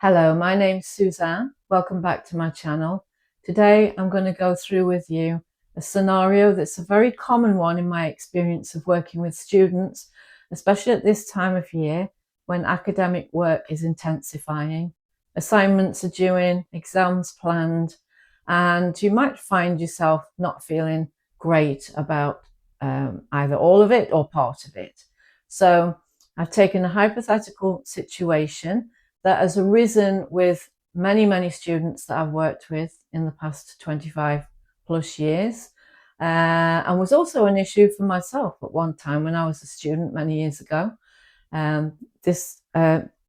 Hello, my name's Suzanne. Welcome back to my channel. Today I'm going to go through with you a scenario that's a very common one in my experience of working with students, especially at this time of year when academic work is intensifying. Assignments are due in, exams planned, and you might find yourself not feeling great about either all of it or part of it. So I've taken a hypothetical situation that has arisen with many students that I've worked with in the past 25 plus years, and was also an issue for myself at one time when I was a student many years ago. This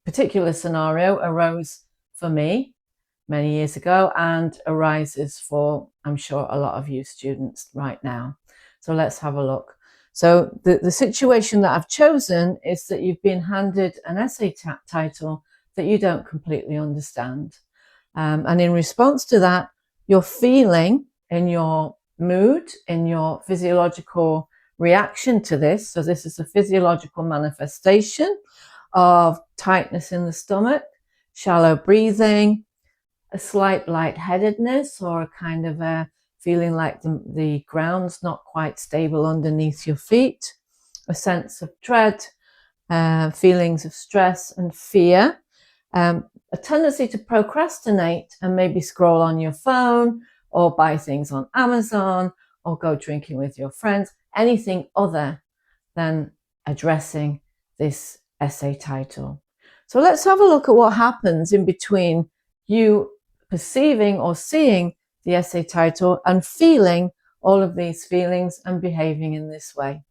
particular scenario arose for me many years ago and arises for, I'm sure, a lot of you students right now. So let's have a look. So the situation that I've chosen is that you've been handed an essay title that you don't completely understand. And in response to that, you're feeling in your mood, in your physiological reaction to this. So this is a physiological manifestation of tightness in the stomach, shallow breathing, a slight lightheadedness, or a kind of a feeling like the ground's not quite stable underneath your feet, a sense of dread, feelings of stress and fear, a tendency to procrastinate and maybe scroll on your phone or buy things on Amazon or go drinking with your friends, anything other than addressing this essay title. So let's have a look at what happens in between you perceiving or seeing the essay title and feeling all of these feelings and behaving in this way.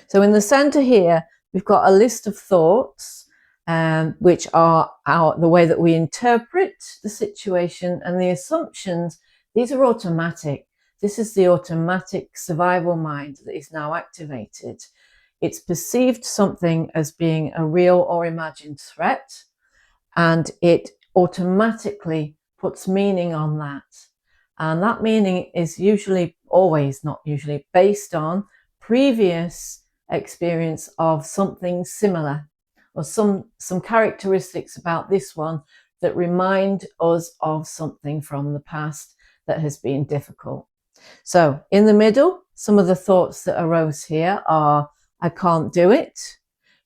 So in the center here, we've got a list of thoughts, which are the way that we interpret the situation, and the assumptions. These are automatic. This is the automatic survival mind that is now activated. It's perceived something as being a real or imagined threat, and it automatically puts meaning on that. And that meaning is not usually, based on previous experience of something similar, or some characteristics about this one that remind us of something from the past that has been difficult. So in the middle, some of the thoughts that arose here are, I can't do it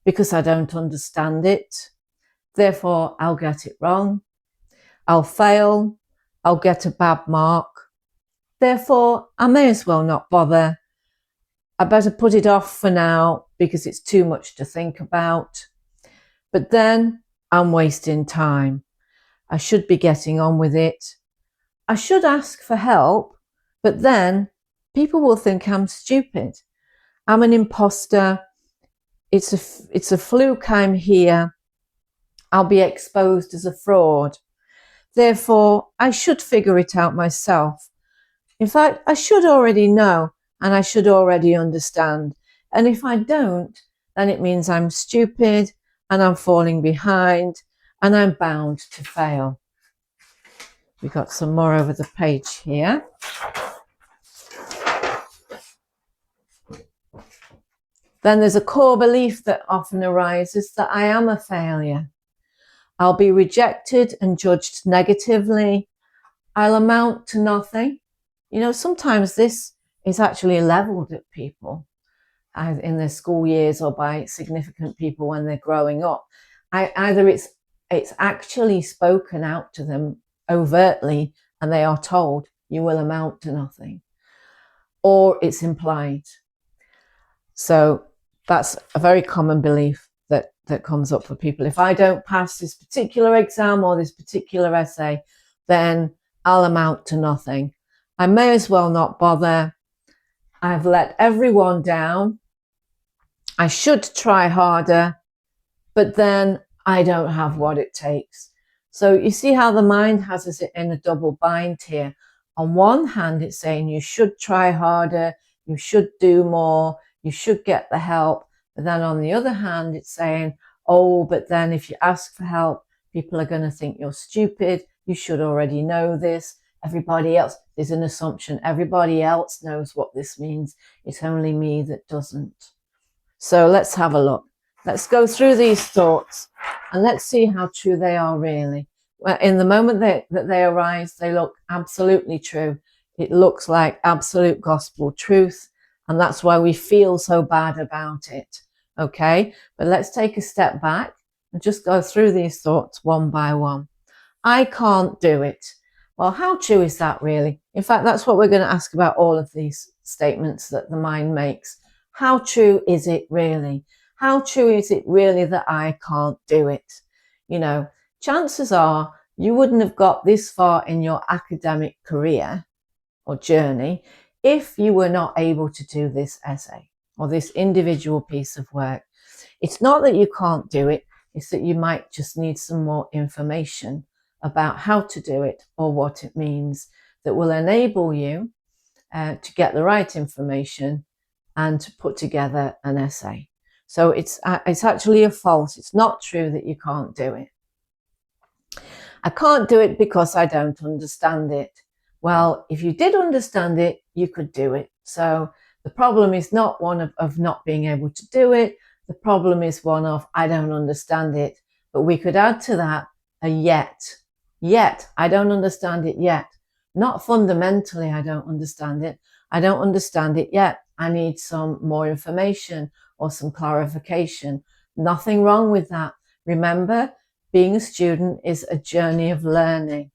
because I don't understand it. Therefore, I'll get it wrong. I'll fail. I'll get a bad mark. Therefore, I may as well not bother. I better put it off for now because it's too much to think about. But then I'm wasting time. I should be getting on with it. I should ask for help, but then people will think I'm stupid. I'm an imposter. It's a fluke I'm here. I'll be exposed as a fraud. Therefore, I should figure it out myself. In fact, I should already know, and I should already understand. And if I don't, then it means I'm stupid and I'm falling behind and I'm bound to fail. We've got some more over the page here. Then there's a core belief that often arises that I am a failure. I'll be rejected and judged negatively. I'll amount to nothing. You know, sometimes this is actually leveled at people in their school years or by significant people when they're growing up. Either it's actually spoken out to them overtly and they are told you will amount to nothing, or it's implied. So that's a very common belief that comes up for people. If I don't pass this particular exam or this particular essay, then I'll amount to nothing. I may as well not bother. I've let everyone down. I should try harder, but then I don't have what it takes. So you see how the mind has us in a double bind here. On one hand, it's saying you should try harder, you should do more, you should get the help. But then on the other hand, it's saying, oh, but then if you ask for help, people are going to think you're stupid. You should already know this. Everybody else, there's an assumption. Everybody else knows what this means. It's only me that doesn't. So let's have a look. Let's go through these thoughts and let's see how true they are really. In the moment that they arise, they look absolutely true. It looks like absolute gospel truth, and that's why we feel so bad about it. Okay, but let's take a step back and just go through these thoughts one by one. I can't do it. Well, how true is that really? In fact, that's what we're going to ask about all of these statements that the mind makes. How true is it really? How true is it really that I can't do it? You know, chances are you wouldn't have got this far in your academic career or journey if you were not able to do this essay or this individual piece of work. It's not that you can't do it, it's that you might just need some more information about how to do it or what it means that will enable you to get the right information and to put together an essay. So it's actually a false. It's not true that you can't do it. I can't do it because I don't understand it. Well, if you did understand it, you could do it. So the problem is not one of not being able to do it. The problem is one of I don't understand it. But we could add to that a yet. Yet, I don't understand it yet. Not fundamentally, I don't understand it. I don't understand it yet. I need some more information or some clarification. Nothing wrong with that. Remember, being a student is a journey of learning.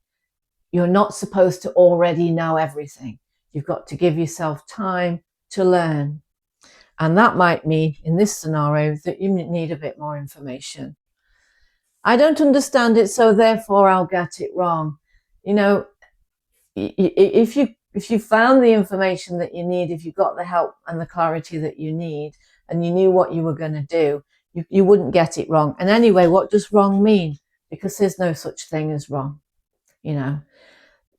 You're not supposed to already know everything. You've got to give yourself time to learn. And that might mean, in this scenario, that you need a bit more information. I don't understand it, so therefore I'll get it wrong. You know, if you found the information that you need, if you got the help and the clarity that you need, and you knew what you were going to do, you wouldn't get it wrong. And anyway, what does wrong mean? Because there's no such thing as wrong. You know,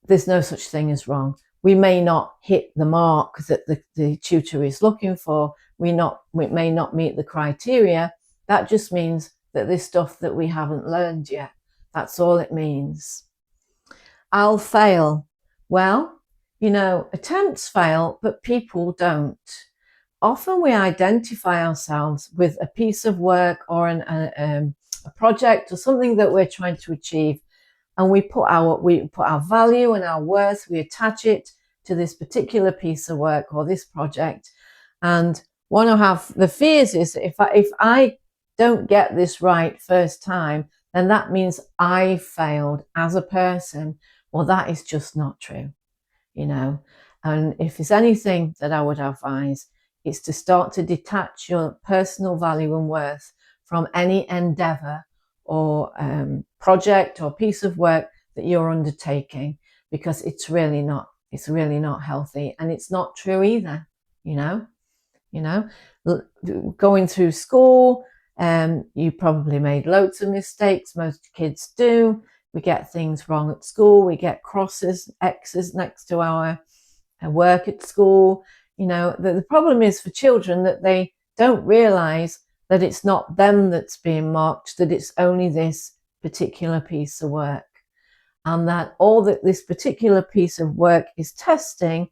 there's no such thing as wrong. We may not hit the mark that the tutor is looking for. We may not meet the criteria. That just means that there's stuff that we haven't learned yet. That's all it means. I'll fail. Well, you know, attempts fail, but people don't. Often we identify ourselves with a piece of work or a project or something that we're trying to achieve, and we put our value and our worth, we attach it to this particular piece of work or this project. And one of the fears is that if I don't get this right first time, then that means I failed as a person. Well, that is just not true, you know. And if there's anything that I would advise, it's to start to detach your personal value and worth from any endeavor or project or piece of work that you're undertaking, because it's really not healthy, and it's not true either. You know, going through school, you probably made loads of mistakes. Most kids do. We get things wrong at school. We get crosses, X's next to our work at school. You know, the problem is for children that they don't realize that it's not them that's being marked, that it's only this particular piece of work. And that all that this particular piece of work is testing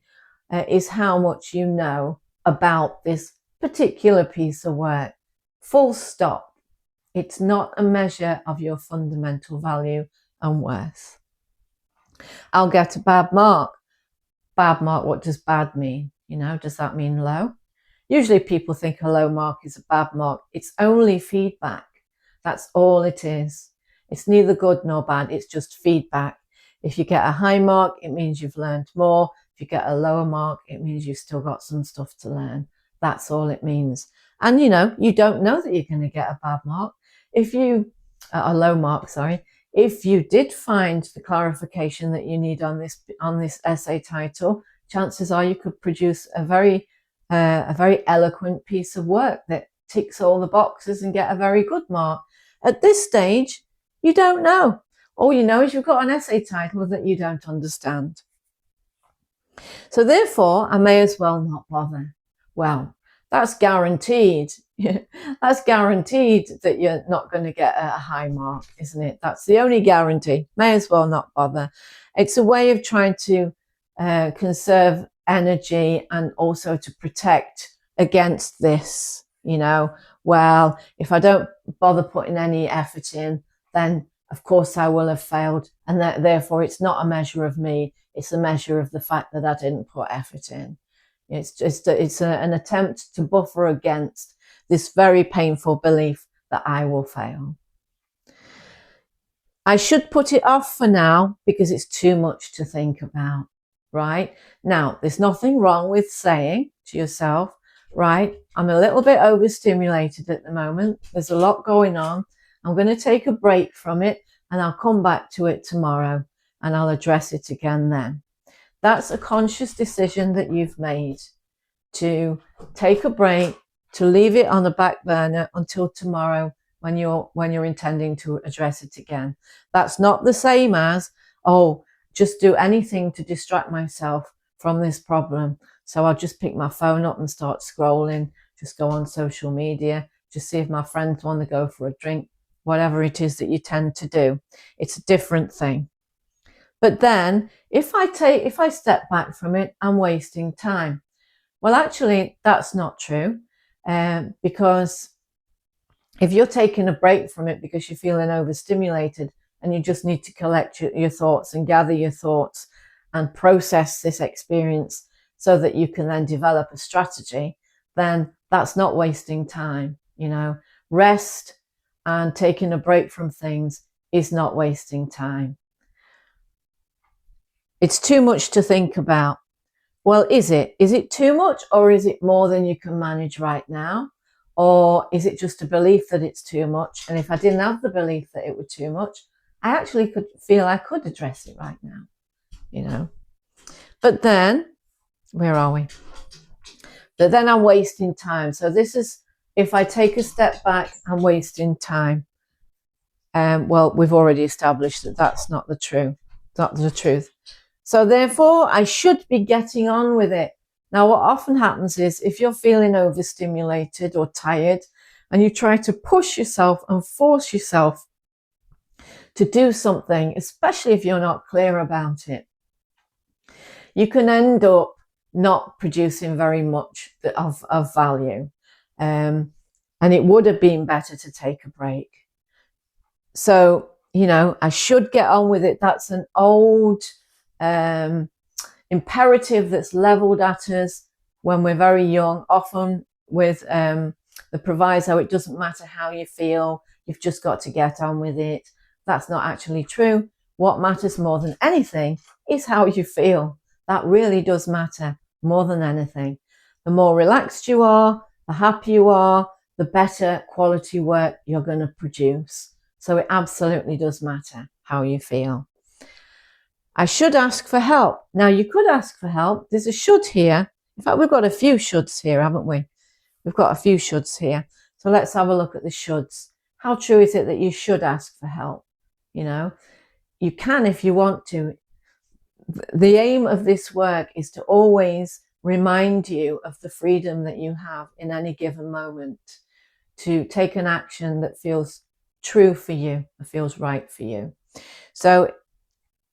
is how much you know about this particular piece of work. Full stop. It's not a measure of your fundamental value and worth. I'll get a bad mark. Bad mark, what does bad mean? You know, does that mean low? Usually people think a low mark is a bad mark. It's only feedback. That's all it is. It's neither good nor bad. It's just feedback. If you get a high mark, it means you've learned more. If you get a lower mark, it means you've still got some stuff to learn. That's all it means. And, you know, you don't know that you're going to get a bad mark. A low mark, sorry. If you did find the clarification that you need on this essay title, chances are you could produce a very eloquent piece of work that ticks all the boxes and get a very good mark. At this stage, you don't know. All you know is you've got an essay title that you don't understand. So therefore, I may as well not bother. Well, that's guaranteed. That's guaranteed that you're not going to get a high mark, isn't it? That's the only guarantee. May as well not bother. It's a way of trying to conserve energy and also to protect against this, you know. Well, if I don't bother putting any effort in, then of course I will have failed. And that, therefore, it's not a measure of me. It's a measure of the fact that I didn't put effort in. It's an attempt to buffer against this very painful belief that I will fail. I should put it off for now because it's too much to think about, right? Now, there's nothing wrong with saying to yourself, right, I'm a little bit overstimulated at the moment. There's a lot going on. I'm going to take a break from it and I'll come back to it tomorrow and I'll address it again then. That's a conscious decision that you've made to take a break, to leave it on the back burner until tomorrow when you're intending to address it again. That's not the same as, oh, just do anything to distract myself from this problem. So I'll just pick my phone up and start scrolling, just go on social media, just see if my friends want to go for a drink, whatever it is that you tend to do. It's a different thing. But then if I step back from it, I'm wasting time. Well, actually, that's not true, because if you're taking a break from it because you're feeling overstimulated and you just need to collect your thoughts and gather your thoughts and process this experience so that you can then develop a strategy, then that's not wasting time. Rest and taking a break from things is not wasting time. It's too much to think about. Well, is it? Is it too much, or is it more than you can manage right now? Or is it just a belief that it's too much? And if I didn't have the belief that it was too much, I actually could feel I could address it right now, But then, where are we? But then I'm wasting time. So this is, if I take a step back, I'm wasting time. Well, we've already established that that's not the truth. So therefore, I should be getting on with it. Now, what often happens is if you're feeling overstimulated or tired and you try to push yourself and force yourself to do something, especially if you're not clear about it, you can end up not producing very much of value. And it would have been better to take a break. So, I should get on with it. That's an old imperative that's leveled at us when we're very young, often with the proviso, it doesn't matter how you feel, you've just got to get on with it. That's not actually true. What matters more than anything is how you feel. That really does matter more than anything. The more relaxed you are, the happier you are, the better quality work you're going to produce. So it absolutely does matter how you feel. I should ask for help. Now, you could ask for help. There's a should here. In fact, we've got a few shoulds here, haven't we? We've got a few shoulds here. So let's have a look at the shoulds. How true is it that you should ask for help? You can if you want to. The aim of this work is to always remind you of the freedom that you have in any given moment to take an action that feels true for you, that feels right for you. So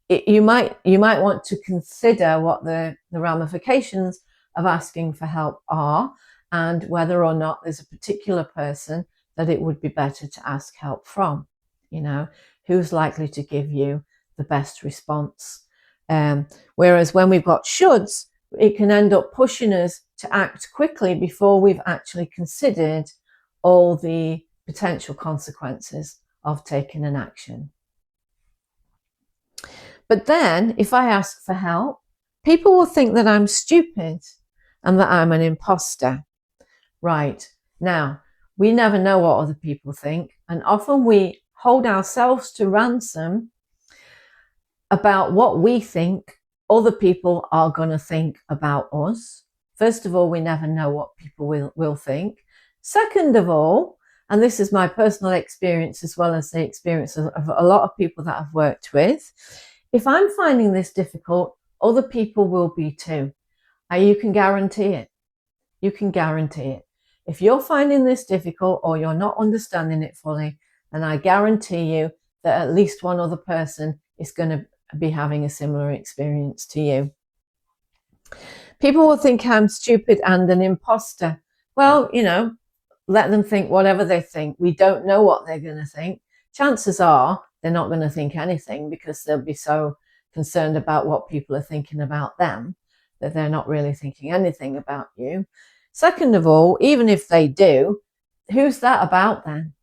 you might want to consider what the ramifications of asking for help are and whether or not there's a particular person that it would be better to ask help from, who's likely to give you the best response. Whereas when we've got shoulds, it can end up pushing us to act quickly before we've actually considered all the potential consequences of taking an action. But then if I ask for help, people will think that I'm stupid and that I'm an imposter. Right. Now, we never know what other people think, and often we hold ourselves to ransom about what we think other people are going to think about us. First of all, we never know what people will think. Second of all, and this is my personal experience as well as the experience of a lot of people that I've worked with, if I'm finding this difficult, other people will be too. You can guarantee it. You can guarantee it. If you're finding this difficult or you're not understanding it fully, then I guarantee you that at least one other person is going to be having a similar experience to you. People will think I'm stupid and an imposter. Well, let them think whatever they think. We don't know what they're going to think. Chances are they're not going to think anything because they'll be so concerned about what people are thinking about them that they're not really thinking anything about you. Second of all, even if they do, who's that about then?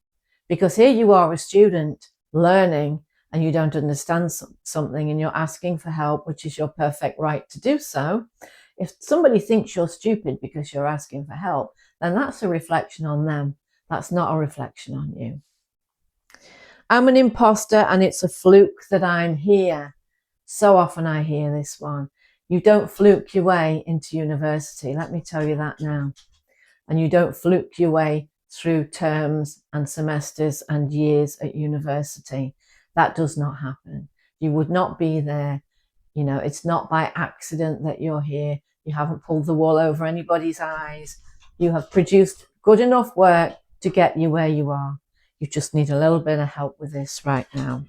Because here you are, a student learning, and you don't understand something and you're asking for help, which is your perfect right to do so. If somebody thinks you're stupid because you're asking for help, then that's a reflection on them. That's not a reflection on you. I'm an imposter and it's a fluke that I'm here. So often I hear this one. You don't fluke your way into university. Let me tell you that now. And you don't fluke your way through terms and semesters and years at university. That does not happen. You would not be there. You know, it's not by accident that you're here. You haven't pulled the wool over anybody's eyes. You have produced good enough work to get you where you are. You just need a little bit of help with this right now.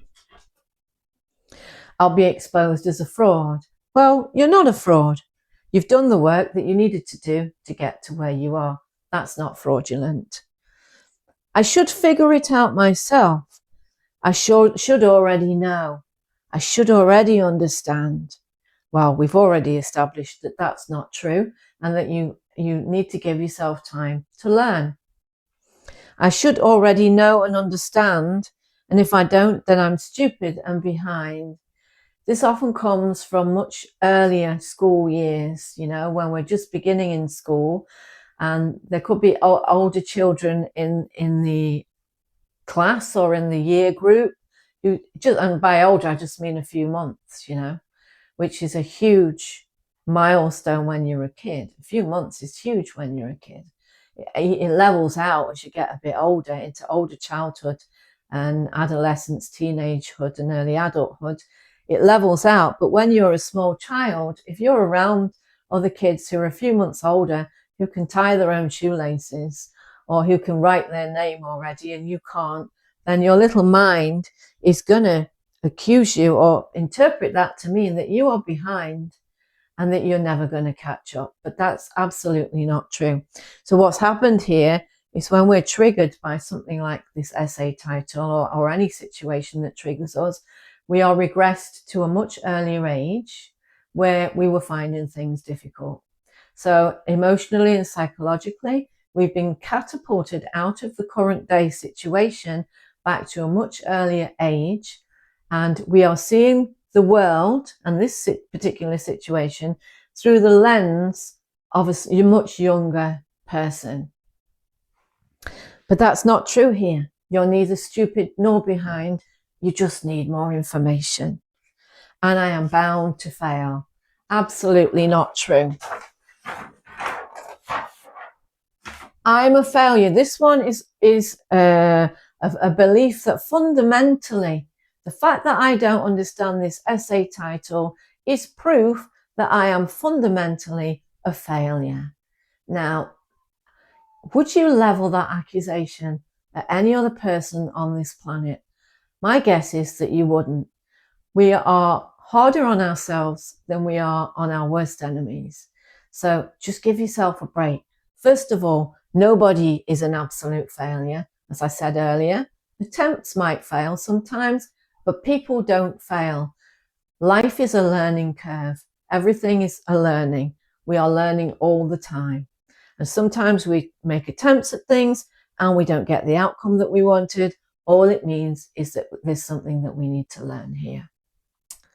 I'll be exposed as a fraud. Well, you're not a fraud. You've done the work that you needed to do to get to where you are. That's not fraudulent. I should figure it out myself. I should already know. I should already understand. Well, we've already established that that's not true and that you need to give yourself time to learn. I should already know and understand, and if I don't, then I'm stupid and behind. This often comes from much earlier school years, you know, when we're just beginning in school, and there could be older children in the class or in the year group who just, and by older I just mean a few months, you know, which is a huge milestone when you're a kid. A few months is huge when you're a kid. It levels out as you get a bit older into older childhood and adolescence, teenagehood and early adulthood. It levels out. But when you're a small child, if you're around other kids who are a few months older, who can tie their own shoelaces or who can write their name already and you can't, then your little mind is going to accuse you or interpret that to mean that you are behind and that you're never going to catch up. But that's absolutely not true. So what's happened here is when we're triggered by something like this essay title or any situation that triggers us, we are regressed to a much earlier age where we were finding things difficult. So emotionally and psychologically, we've been catapulted out of the current day situation back to a much earlier age, and we are seeing the world and this particular situation through the lens of a much younger person. But that's not true here. You're neither stupid nor behind. You just need more information. And I am bound to fail. Absolutely not true. I'm a failure. This one is a belief that fundamentally, the fact that I don't understand this essay title is proof that I am fundamentally a failure. Now, would you level that accusation at any other person on this planet? My guess is that you wouldn't. We are harder on ourselves than we are on our worst enemies. So just give yourself a break. First of all, nobody is an absolute failure. As I said earlier, attempts might fail sometimes, but people don't fail. Life is a learning curve. Everything is a learning. We are learning all the time. And sometimes we make attempts at things and we don't get the outcome that we wanted. All it means is that there's something that we need to learn here.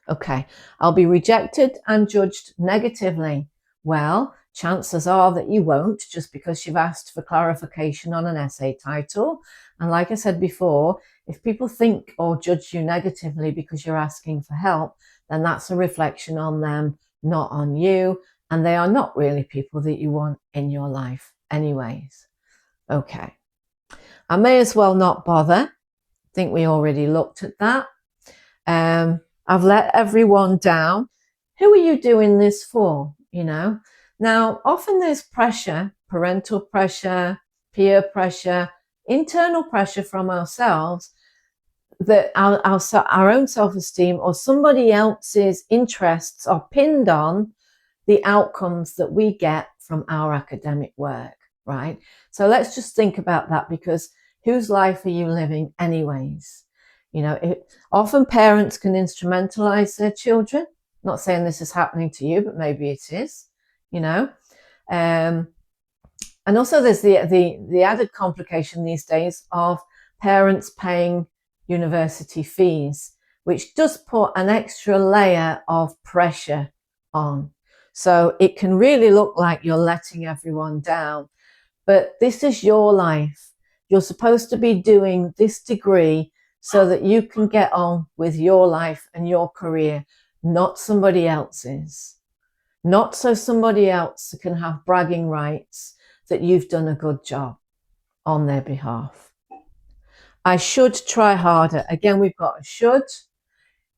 Okay, I'll be rejected and judged negatively. Well, chances are that you won't, just because you've asked for clarification on an essay title. And like I said before, if people think or judge you negatively because you're asking for help, then that's a reflection on them, not on you. And they are not really people that you want in your life anyways. Okay, I may as well not bother. I think we already looked at that. I've let everyone down. Who are you doing this for? You know, now often there's pressure, parental pressure, peer pressure, internal pressure from ourselves, that our own self-esteem or somebody else's interests are pinned on the outcomes that we get from our academic work. right? So let's just think about that, because whose life are you living anyways? You know, often parents can instrumentalize their children. Not saying this is happening to you, but maybe it is, you know. And also there's the added complication these days of parents paying university fees, which does put an extra layer of pressure on. So it can really look like you're letting everyone down. But this is your life. You're supposed to be doing this degree so that you can get on with your life and your career, not somebody else's. Not so somebody else can have bragging rights that you've done a good job on their behalf. I should try harder. Again, we've got a should.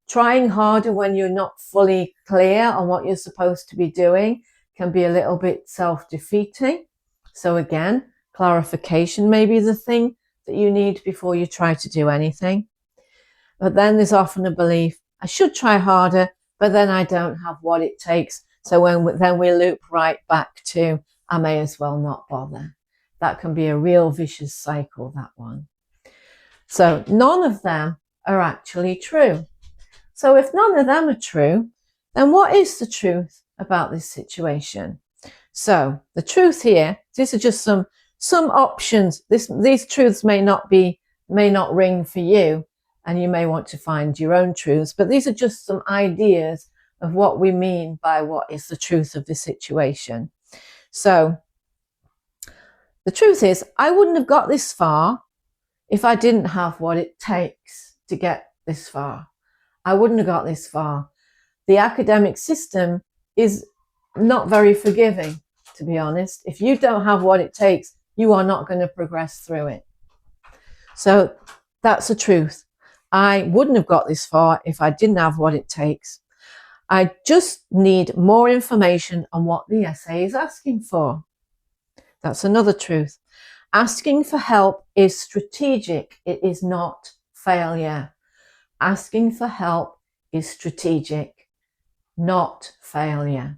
Trying harder when you're not fully clear on what you're supposed to be doing can be a little bit self-defeating. So again, clarification may be the thing that you need before you try to do anything. But then there's often a belief, I should try harder, but then I don't have what it takes. So then we loop right back to, I may as well not bother. That can be a real vicious cycle, that one. So none of them are actually true. So if none of them are true, then what is the truth about this situation? So the truth here, these are just some options. These truths may not ring for you, and you may want to find your own truths, but these are just some ideas of what we mean by what is the truth of the situation. So the truth is, I wouldn't have got this far if I didn't have what it takes to get this far. I wouldn't have got this far. The academic system is not very forgiving, to be honest. If you don't have what it takes, you are not going to progress through it. So that's the truth. I wouldn't have got this far if I didn't have what it takes. I just need more information on what the essay is asking for. That's another truth. Asking for help is strategic. It is not failure. Asking for help is strategic, not failure.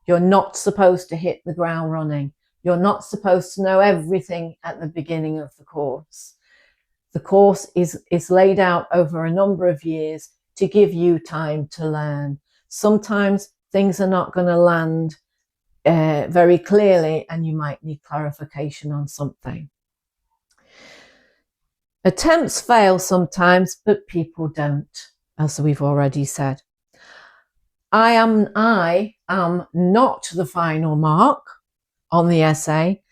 You're not supposed to hit the ground running. You're not supposed to know everything at the beginning of the course. The course is laid out over a number of years to give you time to learn. Sometimes things are not going to land very clearly, and you might need clarification on something. Attempts fail sometimes, but people don't, as we've already said. I am not the final mark on the essay.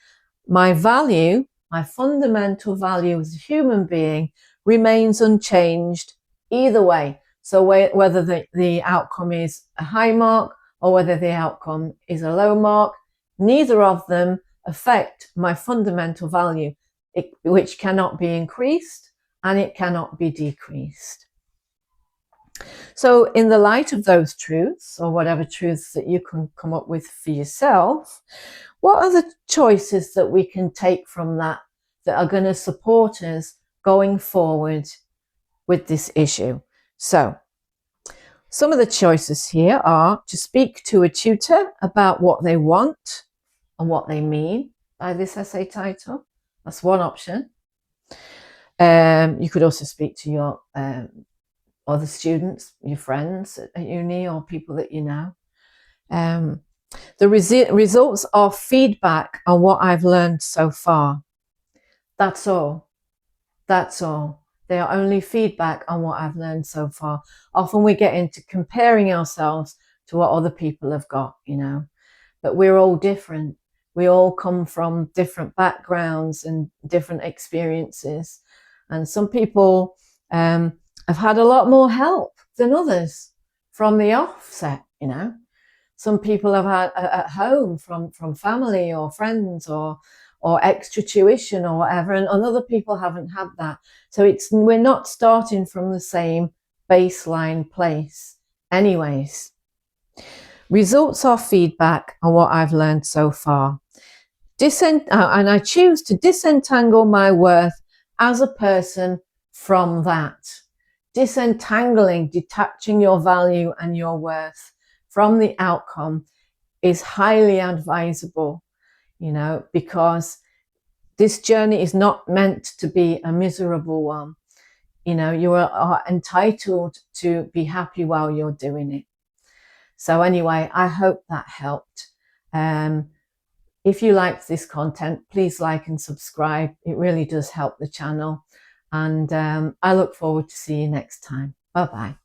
My value, my fundamental value as a human being, remains unchanged either way. So whether the outcome is a high mark or whether the outcome is a low mark, neither of them affect my fundamental value, which cannot be increased and it cannot be decreased. So in the light of those truths, or whatever truths that you can come up with for yourself, what are the choices that we can take from that are going to support us going forward with this issue? So some of the choices here are to speak to a tutor about what they want and what they mean by this essay title. That's one option. You could also speak to your other students, your friends at uni, or people that you know. The results are feedback on what I've learned so far. That's all. That's all. They are only feedback on what I've learned so far. Often we get into comparing ourselves to what other people have got, you know, but we're all different. We all come from different backgrounds and different experiences. And some people have had a lot more help than others from the offset, you know. Some people have had at home from family or friends or extra tuition or whatever, and other people haven't had that. So we're not starting from the same baseline place anyways. Results are feedback on what I've learned so far. And I choose to disentangle my worth as a person from that. Disentangling, detaching your value and your worth from the outcome is highly advisable. you know, because this journey is not meant to be a miserable one. You know, you are entitled to be happy while you're doing it. So anyway, I hope that helped. If you liked this content, please like and subscribe. It really does help the channel. And I look forward to seeing you next time. Bye-bye.